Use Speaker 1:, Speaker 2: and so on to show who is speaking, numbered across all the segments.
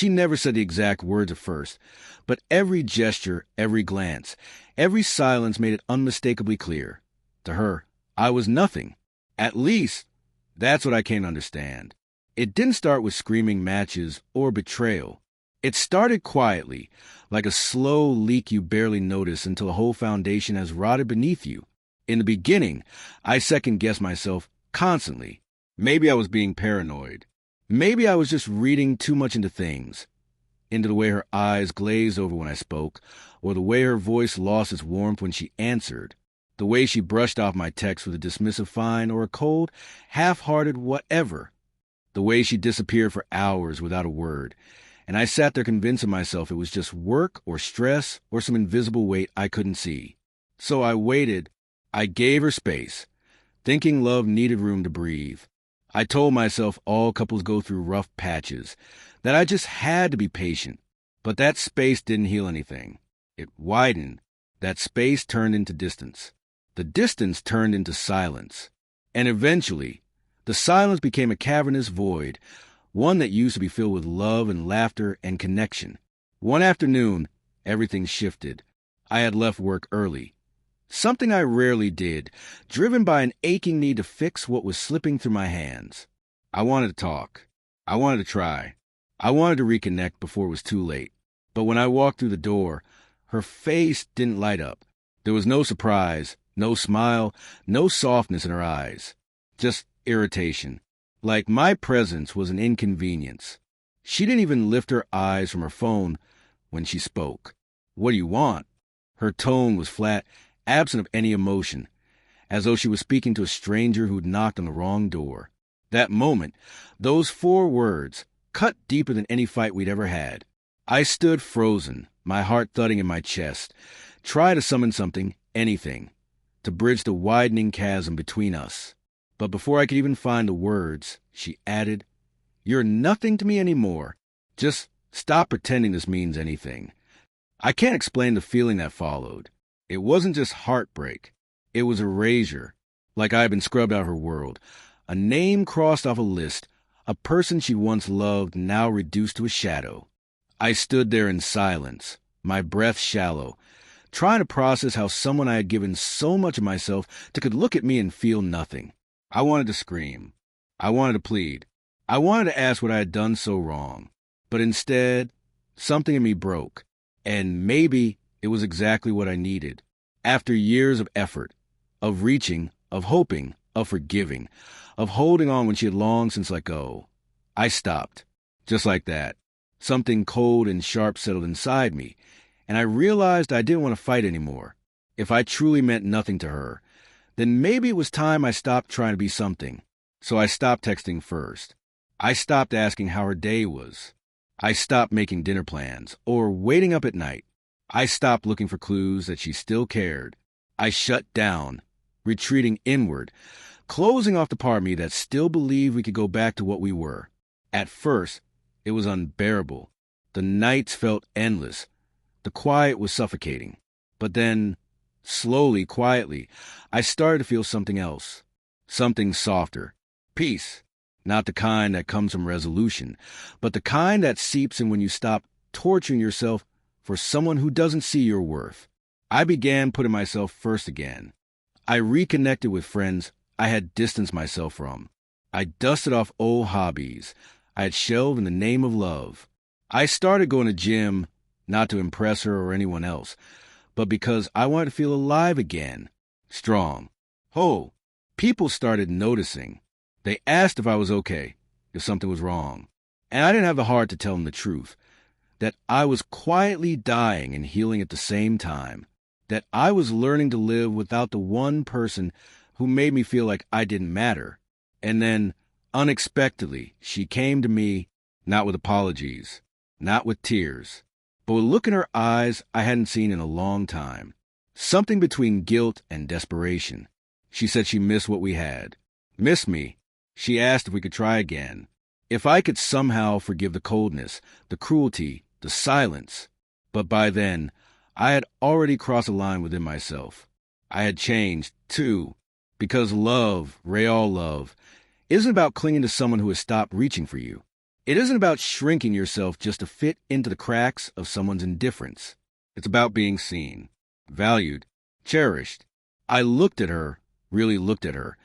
Speaker 1: She never said the exact words at first, but every gesture, every glance, every silence made it unmistakably clear. To her, I was nothing. At least, that's what I came to understand. It didn't start with screaming matches or betrayal. It started quietly, like a slow leak you barely notice until the whole foundation has rotted beneath you. In the beginning, I second-guessed myself constantly. Maybe I was being paranoid. Maybe I was just reading too much into things, into the way her eyes glazed over when I spoke, or the way her voice lost its warmth when she answered, the way she brushed off my text with a dismissive fine or a cold, half-hearted whatever, the way she disappeared for hours without a word, and I sat there convincing myself it was just work or stress or some invisible weight I couldn't see. So I waited. I gave her space, thinking love needed room to breathe. I told myself all couples go through rough patches, that I just had to be patient. But that space didn't heal anything. It widened. That space turned into distance. The distance turned into silence. And eventually, the silence became a cavernous void, one that used to be filled with love and laughter and connection. One afternoon, everything shifted. I had left work early. Something I rarely did, driven by an aching need to fix what was slipping through my hands. I wanted to talk. I wanted to try. I wanted to reconnect before it was too late. But when I walked through the door, her face didn't light up. There was no surprise, no smile, no softness in her eyes. Just irritation. Like my presence was an inconvenience. She didn't even lift her eyes from her phone when she spoke. "What do you want?" Her tone was flat, absent of any emotion, as though she was speaking to a stranger who'd knocked on the wrong door. That moment, those 4 words, cut deeper than any fight we'd ever had. I stood frozen, my heart thudding in my chest, trying to summon something, anything, to bridge the widening chasm between us. But before I could even find the words, she added, "You're nothing to me anymore. Just stop pretending this means anything." I can't explain the feeling that followed. It wasn't just heartbreak. It was erasure, like I had been scrubbed out of her world. A name crossed off a list, a person she once loved now reduced to a shadow. I stood there in silence, my breath shallow, trying to process how someone I had given so much of myself to could look at me and feel nothing. I wanted to scream. I wanted to plead. I wanted to ask what I had done so wrong. But instead, something in me broke. And maybe it was exactly what I needed. After years of effort, of reaching, of hoping, of forgiving, of holding on when she had long since let go, I stopped. Just like that. Something cold and sharp settled inside me, and I realized I didn't want to fight anymore. If I truly meant nothing to her, then maybe it was time I stopped trying to be something. So I stopped texting first. I stopped asking how her day was. I stopped making dinner plans or waiting up at night. I stopped looking for clues that she still cared. I shut down, retreating inward, closing off the part of me that still believed we could go back to what we were. At first, it was unbearable. The nights felt endless. The quiet was suffocating. But then, slowly, quietly, I started to feel something else. Something softer. Peace. Not the kind that comes from resolution, but the kind that seeps in when you stop torturing yourself for someone who doesn't see your worth. I began putting myself first again. I reconnected with friends I had distanced myself from. I dusted off old hobbies I had shelved in the name of love. I started going to gym, not to impress her or anyone else, but because I wanted to feel alive again, strong, whole. People started noticing. They asked if I was okay, if something was wrong. And I didn't have the heart to tell them the truth, that I was quietly dying and healing at the same time, that I was learning to live without the one person who made me feel like I didn't matter. And then, unexpectedly, she came to me, not with apologies, not with tears, but with a look in her eyes I hadn't seen in a long time. Something between guilt and desperation. She said she missed what we had. Missed me. She asked if we could try again. If I could somehow forgive the coldness, the cruelty, the silence. But by then, I had already crossed a line within myself. I had changed, too, because love, real love, isn't about clinging to someone who has stopped reaching for you. It isn't about shrinking yourself just to fit into the cracks of someone's indifference. It's about being seen, valued, cherished. I looked at her, really looked at her,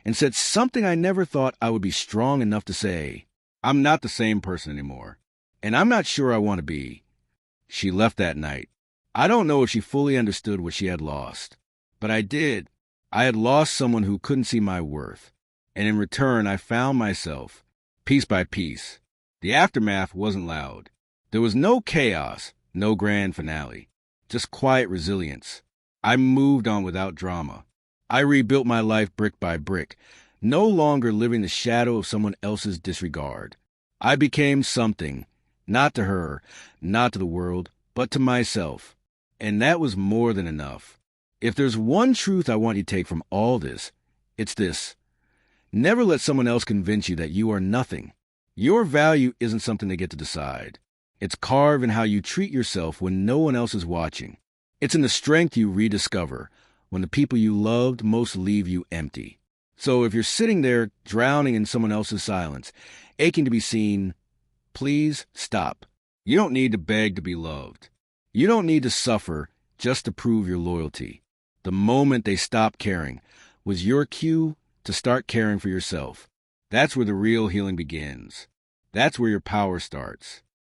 Speaker 1: and said something I never thought I would be strong enough to say. I'm not the same person anymore, and I'm not sure I want to be. She left that night. I don't know if she fully understood what she had lost, but I did. I had lost someone who couldn't see my worth, and in return I found myself, piece by piece. The aftermath wasn't loud. There was no chaos, no grand finale, just quiet resilience. I moved on without drama. I rebuilt my life brick by brick, no longer living the shadow of someone else's disregard. I became something, not to her, not to the world, but to myself. And that was more than enough. If there's one truth I want you to take from all this, it's this. Never let someone else convince you that you are nothing. Your value isn't something they get to decide. It's carved in how you treat yourself when no one else is watching. It's in the strength you rediscover when the people you loved most leave you empty. So if you're sitting there drowning in someone else's silence, aching to be seen, please stop. You don't need to beg to be loved. You don't need to suffer just to prove your loyalty. The moment they stopped caring was your cue to start caring for yourself. That's where the real healing begins. That's where your power starts.